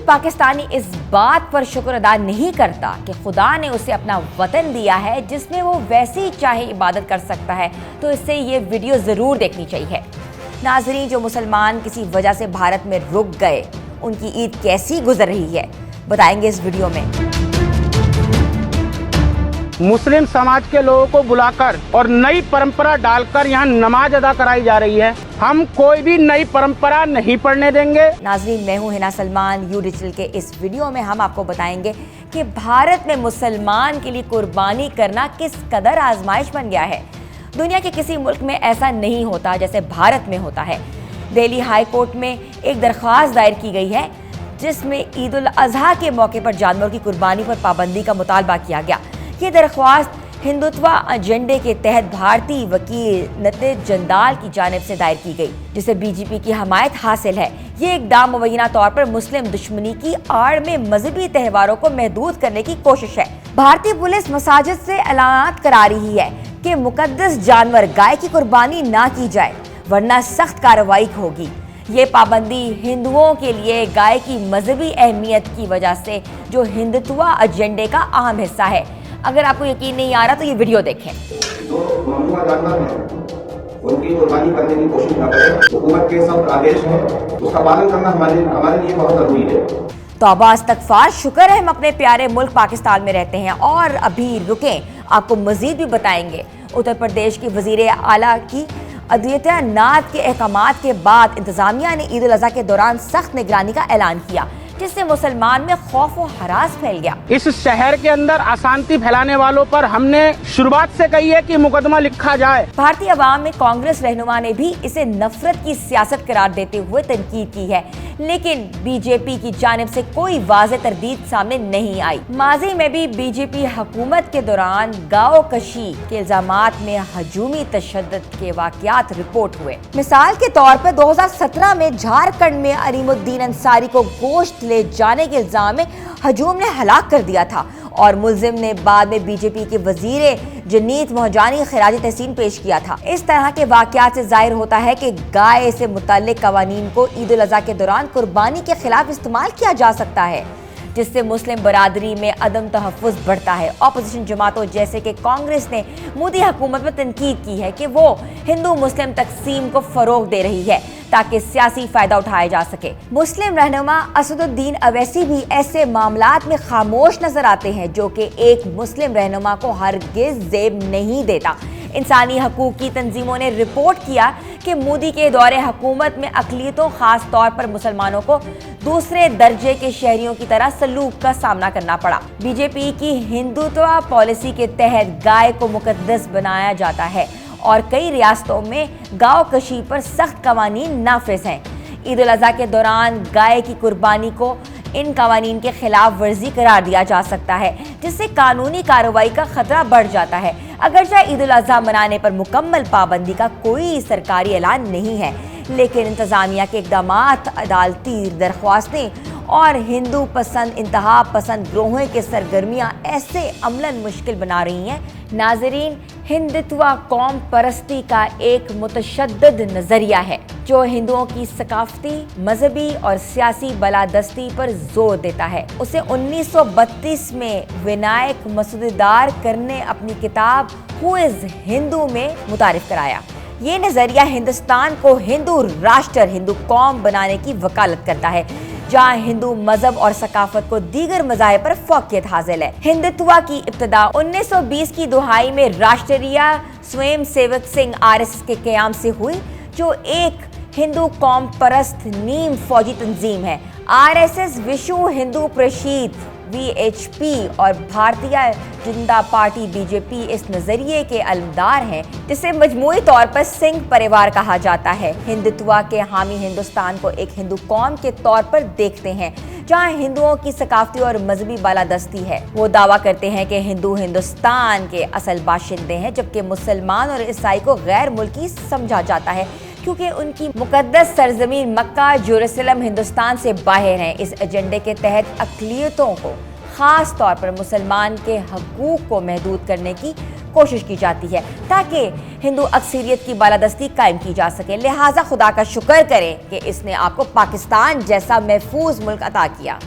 पाकिस्तानी इस बात पर शुक्र अदा नहीं करता कि खुदा ने उसे अपना वतन दिया है जिसमें वो वैसे ही चाहे इबादत कर सकता है, तो इससे ये वीडियो ज़रूर देखनी चाहिए। नाज़रीन, जो मुसलमान किसी वजह से भारत में रुक गए, उनकी ईद कैसी गुजर रही है, बताएंगे इस वीडियो में। मुस्लिम समाज के लोगों को बुलाकर और नई परंपरा डालकर यहाँ नमाज अदा कराई जा रही है। हम कोई भी नई परंपरा नहीं पढ़ने देंगे। नाज़रीन, मैं हूँ हिना सलमान। यू डिजिटल के इस वीडियो में हम आपको बताएंगे कि भारत में मुसलमान के लिए कुर्बानी करना किस कदर आजमाइश बन गया है। दुनिया के किसी मुल्क में ऐसा नहीं होता जैसे भारत में होता है। दिल्ली हाई कोर्ट में एक दरख्वास्त दायर की गई है जिसमें ईद उल अजहा के मौके पर जानवरों की कुर्बानी पर पाबंदी का मुतालबा किया गया। ये दरख्वास्त हिंदुत्व एजेंडे के तहत भारतीय वकील नतीज जंदाल की जानिब से दायर की गई, जिसे बीजेपी की हमायत हासिल है। ये इक़दाम मुबैना तौर पर मुस्लिम दुश्मनी की आड़ में मजहबी त्यौहारों को महदूद करने की कोशिश है। भारतीय पुलिस मसाजिद से ऐलान करा रही है कि मुकद्दस जानवर गाय की कुर्बानी ना की जाए, वरना सख्त कार्रवाई होगी। ये पाबंदी हिंदुओं के लिए गाय की मजहबी अहमियत की वजह से जो हिंदुत्व एजेंडे का अहम हिस्सा है। अगर आपको यकीन नहीं आ रहा तो ये वीडियो देखें। जो ममनूआ जानवर हैं, उनकी कुर्बानी करने की कोशिश न करें। हुकूमत के सब आदेश हैं, उसका पालन करना हमारे लिए बहुत जरूरी है। तौबा इस्तगफार, शुक्र है हम अपने प्यारे मुल्क पाकिस्तान में रहते हैं। और अभी रुकें, आपको मजीद भी बताएंगे। उत्तर प्रदेश की वजीर आला की अद्वितीयनाथ के अहकामात के बाद इंतजामिया ने ईद उल अजहा के दौरान सख्त निगरानी का ऐलान किया, जिससे मुसलमान में खौफ और हरास फैल गया। इस शहर के अंदर अशांति फैलाने वालों पर हमने शुरुआत से कही है कि मुकदमा लिखा जाए। भारतीय अवाम में कांग्रेस रहनुमा ने भी इसे नफरत की सियासत करार देते हुए तनकीद की है, लेकिन बीजेपी की जानिब से कोई वाज़ेह तरदीद सामने नहीं आई। माजी में भी बीजेपी हुकूमत के दौरान गाँव कशी के इल्जामात में हजूमी तशद्दुद के वाक़यात रिपोर्ट हुए। मिसाल के तौर पर 2017 में झारखंड में अलीमुद्दीन अंसारी को गोश्त ले जाने के इल्जाम में हजूम ने हलाक कर दिया था और मुल्जिम ने बाद में बीजेपी के वजीर जनीत मोहजानी खिराज तहसीन पेश किया था। इस तरह के वाक़यात से जाहिर होता है कि गाय से मुताल्लिक कवानीन को ईद उल अजहा के दौरान कुर्बानी के खिलाफ इस्तेमाल किया जा सकता है, जिससे मुस्लिम बरादरी में अदम तहफ़्फ़ुज़ बढ़ता है। अपोजिशन जमातों जैसे कि कांग्रेस ने मोदी हुकूमत पर तनकीद की है कि वो हिंदू मुस्लिम तकसीम को फ़रोग़ दे रही है ताकि सियासी फ़ायदा उठाया जा सके। मुस्लिम रहनुमा असदुद्दीन अवैसी भी ऐसे मामलात में खामोश नजर आते हैं, जो कि एक मुस्लिम रहनुमा को हरगिज़ ज़ेब नहीं देता। इंसानी हकूक़ की तंजीमों ने रिपोर्ट किया कि मोदी के दौरे हुकूमत में अक़लियतों, ख़ास तौर पर मुसलमानों को दूसरे दर्जे के शहरियों की तरह सलूक का सामना करना पड़ा। बीजेपी की हिंदुत्व पॉलिसी के तहत गाय को मुकद्दस बनाया जाता है और कई रियासतों में गाँव कशी पर सख्त कवानीन नाफिज हैं। ईद उल अजहा के दौरान गाय की कुर्बानी को इन कवानीन के खिलाफ वर्जी करार दिया जा सकता है, जिससे कानूनी कार्रवाई का खतरा बढ़ जाता है। अगरचे ईद उल अजहा मनाने पर मुकम्मल पाबंदी का कोई सरकारी ऐलान नहीं है, लेकिन इंतजामिया के इक़दामात, अदालती दरख्वास्तें और हिंदू पसंद इंतहा पसंद ग्रोहों के सरगर्मियाँ ऐसे अमलन मुश्किल बना रही हैं। नाज़रीन, हिंदुत्व कौम परस्ती का एक मुतशद्दिद नज़रिया है जो हिंदुओं की सकाफती, मजहबी और सियासी बलादस्ती पर जोर देता है। उसे 1932 में विनायक मसूददार ने अपनी किताब हु इज़ हिंदू में मुतारिफ कराया। ये नज़रिया हिंदुस्तान को हिंदू राष्ट्र, हिंदू कौम बनाने की वकालत करता है, जहाँ हिंदू मजहब और सकाफत को दीगर मज़ाहिब पर फौकियत हासिल है। हिंदुत्व की इब्तिदा 1920 की दुहाई में राष्ट्रीय स्वयं सेवक संघ RSS के क़याम से हुई, जो एक हिंदू कौम परस्त नीम फौजी तंजीम है। RSS विश्व हिंदू परिषद VHP और भारतीय जनता पार्टी BJP इस नज़रिए के अलमदार हैं, जिसे मजमूई तौर पर सिंह परिवार कहा जाता है। हिंदुत्व के हामी हिंदुस्तान को एक हिंदू कौम के तौर पर देखते हैं, जहां हिंदुओं की सकाफती और मजहबी बालादस्ती है। वो दावा करते हैं कि हिंदू हिंदुस्तान के असल बाशिंदे हैं, जबकि मुसलमान और ईसाई को गैर मुल्की समझा जाता है, क्योंकि उनकी मुकद्दस सरजमीन मक्का जेरूसलम हिंदुस्तान से बाहर है। इस एजेंडे के तहत अक़लियतों को, ख़ास तौर पर मुसलमान के हकूक़ को महदूद करने की कोशिश की जाती है, ताकि हिंदू अक्सरियत की बालादस्ती कायम की जा सके। लिहाजा खुदा का शुक्र करें कि इसने आपको पाकिस्तान जैसा महफूज मुल्क अता किया।